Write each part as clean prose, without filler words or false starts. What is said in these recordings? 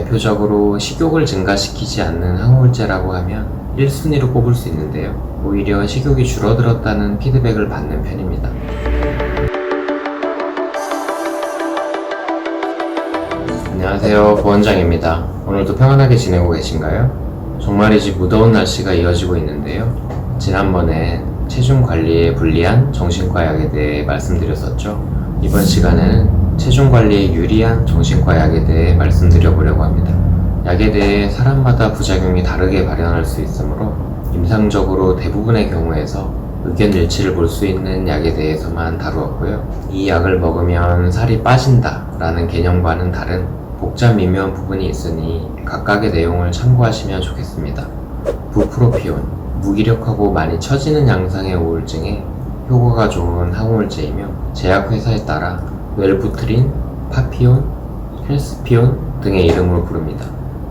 대표적으로 식욕을 증가시키지 않는 항우울제라고 하면 1순위로 꼽을 수 있는데요. 오히려 식욕이 줄어들었다는 피드백을 받는 편입니다. 안녕하세요, 보원장입니다. 오늘도 평안하게 지내고 계신가요? 정말이지 무더운 날씨가 이어지고 있는데요. 지난번에 체중 관리에 불리한 정신과 약에 대해 말씀드렸었죠. 이번 시간에는 체중 관리에 유리한 정신과 약에 대해 말씀드려보려고 합니다. 약에 대해 사람마다 부작용이 다르게 발현할 수 있으므로 임상적으로 대부분의 경우에서 의견 일치를 볼 수 있는 약에 대해서만 다루었고요. 이 약을 먹으면 살이 빠진다 라는 개념과는 다른 복잡 미묘한 부분이 있으니 각각의 내용을 참고하시면 좋겠습니다. 부프로피온, 무기력하고 많이 처지는 양상의 우울증에 효과가 좋은 항우울제이며 제약회사에 따라 웰부트린, 파피온, 헬스피온 등의 이름으로 부릅니다.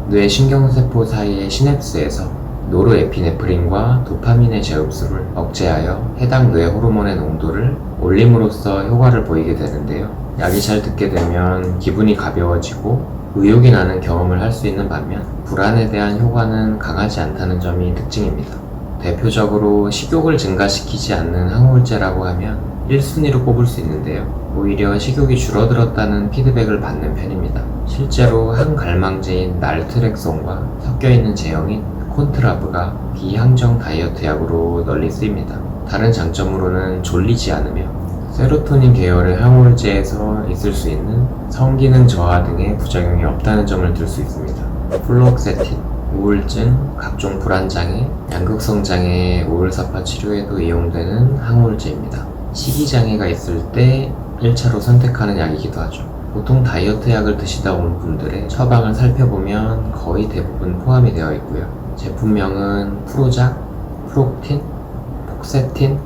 뇌 신경세포 사이의 시냅스에서 노르에피네프린과 도파민의 재흡수를 억제하여 해당 뇌 호르몬의 농도를 올림으로써 효과를 보이게 되는데요. 약이 잘 듣게 되면 기분이 가벼워지고 의욕이 나는 경험을 할 수 있는 반면 불안에 대한 효과는 강하지 않다는 점이 특징입니다. 대표적으로 식욕을 증가시키지 않는 항우울제라고 하면 1순위로 꼽을 수 있는데요. 오히려 식욕이 줄어들었다는 피드백을 받는 편입니다. 실제로 항갈망제인 날트렉손과 섞여있는 제형인 콘트라브가 비항정 다이어트 약으로 널리 쓰입니다. 다른 장점으로는 졸리지 않으며 세로토닌 계열의 항우울제에서 있을 수 있는 성기능 저하 등의 부작용이 없다는 점을 들 수 있습니다. 플루옥세틴, 우울증, 각종 불안장애, 양극성장애, 우울사파 치료에도 이용되는 항우울제입니다. 식이장애가 있을 때 1차로 선택하는 약이기도 하죠. 보통 다이어트 약을 드시다 온 분들의 처방을 살펴보면 거의 대부분 포함이 되어 있고요. 제품명은 프로작, 프록틴, 폭세틴,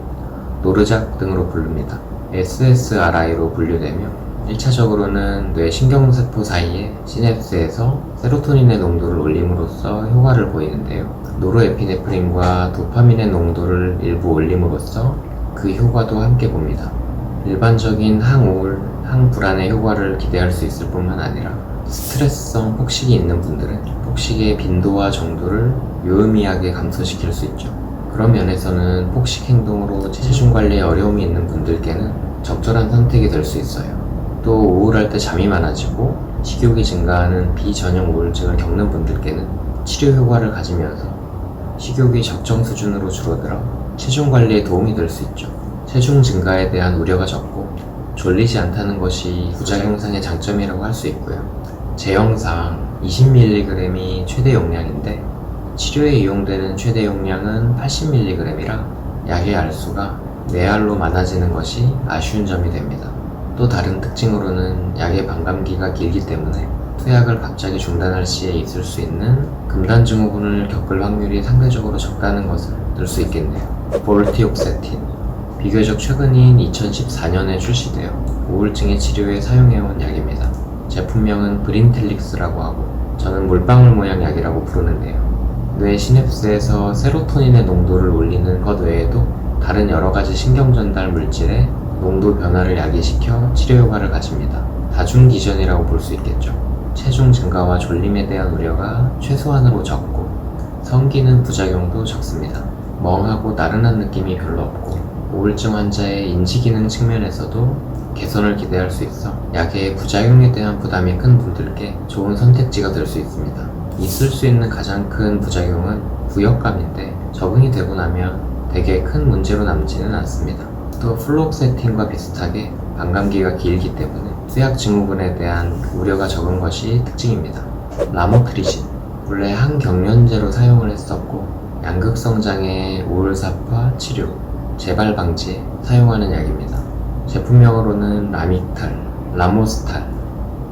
노르작 등으로 부릅니다. SSRI로 분류되며 1차적으로는 뇌 신경세포 사이의 시냅스에서 세로토닌의 농도를 올림으로써 효과를 보이는데요. 노르에피네프린과 도파민의 농도를 일부 올림으로써 그 효과도 함께 봅니다. 일반적인 항우울, 항불안의 효과를 기대할 수 있을 뿐만 아니라 스트레스성 폭식이 있는 분들은 폭식의 빈도와 정도를 유의미하게 감소시킬 수 있죠. 그런 면에서는 폭식 행동으로 체중 관리에 어려움이 있는 분들께는 적절한 선택이 될 수 있어요. 또 우울할 때 잠이 많아지고 식욕이 증가하는 비전형 우울증을 겪는 분들께는 치료 효과를 가지면서 식욕이 적정 수준으로 줄어들어 체중 관리에 도움이 될 수 있죠. 체중 증가에 대한 우려가 적고 졸리지 않다는 것이 부작용상의 장점이라고 할 수 있고요. 제형상 20mg이 최대 용량인데 치료에 이용되는 최대 용량은 80mg이라 약의 알수가 뇌알로 많아지는 것이 아쉬운 점이 됩니다. 또 다른 특징으로는 약의 반감기가 길기 때문에 투약을 갑자기 중단할 시에 있을 수 있는 금단 증후군을 겪을 확률이 상대적으로 적다는 것을 들 수 있겠네요. 볼티옥세틴, 비교적 최근인 2014년에 출시되어 우울증의 치료에 사용해온 약입니다. 제품명은 브린텔릭스라고 하고 저는 물방울 모양 약이라고 부르는데요. 뇌 시냅스에서 세로토닌의 농도를 올리는 것 외에도 다른 여러가지 신경전달 물질의 농도 변화를 야기시켜 치료 효과를 가집니다. 다중기전이라고 볼 수 있겠죠. 체중 증가와 졸림에 대한 우려가 최소한으로 적고 성기능 부작용도 적습니다. 멍하고 나른한 느낌이 별로 없고 우울증 환자의 인지기능 측면에서도 개선을 기대할 수 있어 약의 부작용에 대한 부담이 큰 분들께 좋은 선택지가 될 수 있습니다. 있을 수 있는 가장 큰 부작용은 부역감인데 적응이 되고 나면 되게 큰 문제로 남지는 않습니다. 또 플루옥세틴과 비슷하게 반감기가 길기 때문에 투약 증후군에 대한 우려가 적은 것이 특징입니다. 라모트리진, 원래 항경련제로 사용을 했었고 양극성장애, 우울사파 치료, 재발 방지에 사용하는 약입니다. 제품명으로는 라미탈, 라모스탈,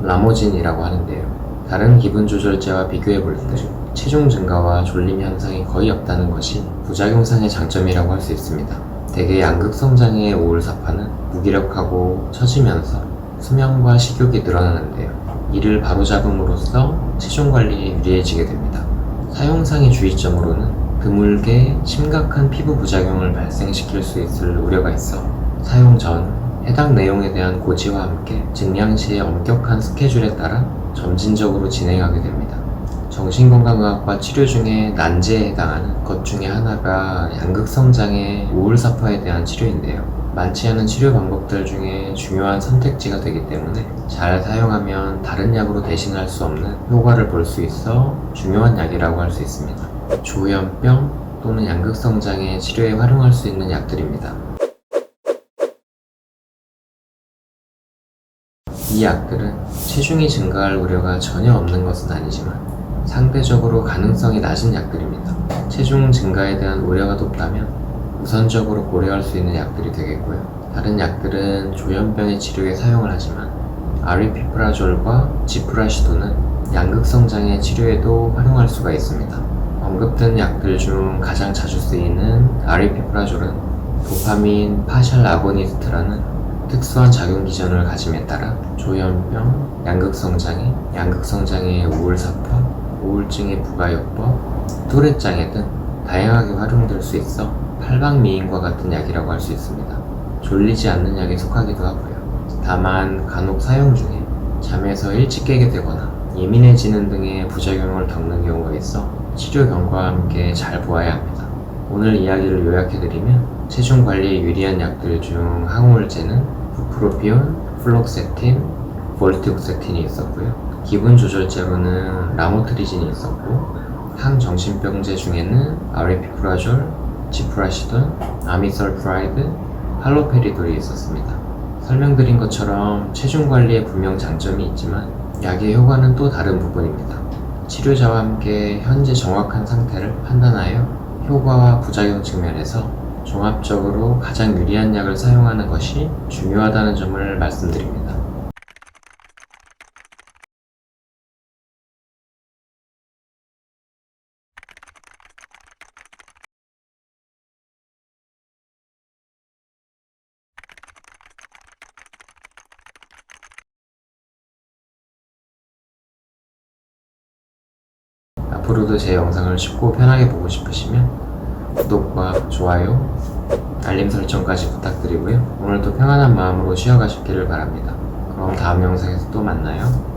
라모진이라고 하는데요. 다른 기분 조절제와 비교해볼 때 체중 증가와 졸림 현상이 거의 없다는 것이 부작용상의 장점이라고 할 수 있습니다. 대개 양극성장애의 우울사파는 무기력하고 처지면서 수면과 식욕이 늘어나는데요. 이를 바로잡음으로써 체중 관리에 유리해지게 됩니다. 사용상의 주의점으로는 드물게 심각한 피부 부작용을 발생시킬 수 있을 우려가 있어 사용 전 해당 내용에 대한 고지와 함께 증량 시의 엄격한 스케줄에 따라 점진적으로 진행하게 됩니다. 정신건강의학과 치료 중에 난제에 해당하는 것 중에 하나가 양극성장애 우울사파에 대한 치료인데요. 많지 않은 치료 방법들 중에 중요한 선택지가 되기 때문에 잘 사용하면 다른 약으로 대신할 수 없는 효과를 볼 수 있어 중요한 약이라고 할 수 있습니다. 조현병 또는 양극성장애 치료에 활용할 수 있는 약들입니다. 이 약들은 체중이 증가할 우려가 전혀 없는 것은 아니지만 상대적으로 가능성이 낮은 약들입니다. 체중 증가에 대한 우려가 높다면 우선적으로 고려할 수 있는 약들이 되겠고요. 다른 약들은 조현병의 치료에 사용을 하지만 아리피프라졸과 지프라시도는 양극성장애 치료에도 활용할 수가 있습니다. 언급된 약들 중 가장 자주 쓰이는 아리피프라졸은 도파민 파셜 아고니스트라는 특수한 작용 기전을 가짐에 따라 조현병, 양극성장애, 양극성장애의 우울사파, 우울증의 부가요법, 또레장애 등 다양하게 활용될 수 있어 팔방미인과 같은 약이라고 할 수 있습니다. 졸리지 않는 약에 속하기도 하고요. 다만 간혹 사용 중에 잠에서 일찍 깨게 되거나 예민해지는 등의 부작용을 겪는 경우가 있어 치료 경과와 함께 잘 보아야 합니다. 오늘 이야기를 요약해드리면 체중 관리에 유리한 약들 중 항우울제는 부프로피온, 플록세틴, 볼티옥세틴이 있었고요. 기분 조절제로는 라모트리진이 있었고 항정신병제 중에는 아리피프라졸, 지프라시돈, 아미설프라이드, 할로페리돌이 있었습니다. 설명드린 것처럼 체중 관리에 분명 장점이 있지만 약의 효과는 또 다른 부분입니다. 치료자와 함께 현재 정확한 상태를 판단하여 효과와 부작용 측면에서 종합적으로 가장 유리한 약을 사용하는 것이 중요하다는 점을 말씀드립니다. 앞으로도 제 영상을 쉽고 편하게 보고 싶으시면 구독과 좋아요, 알림 설정까지 부탁드리고요. 오늘도 평안한 마음으로 쉬어가시기를 바랍니다. 그럼 다음 영상에서 또 만나요.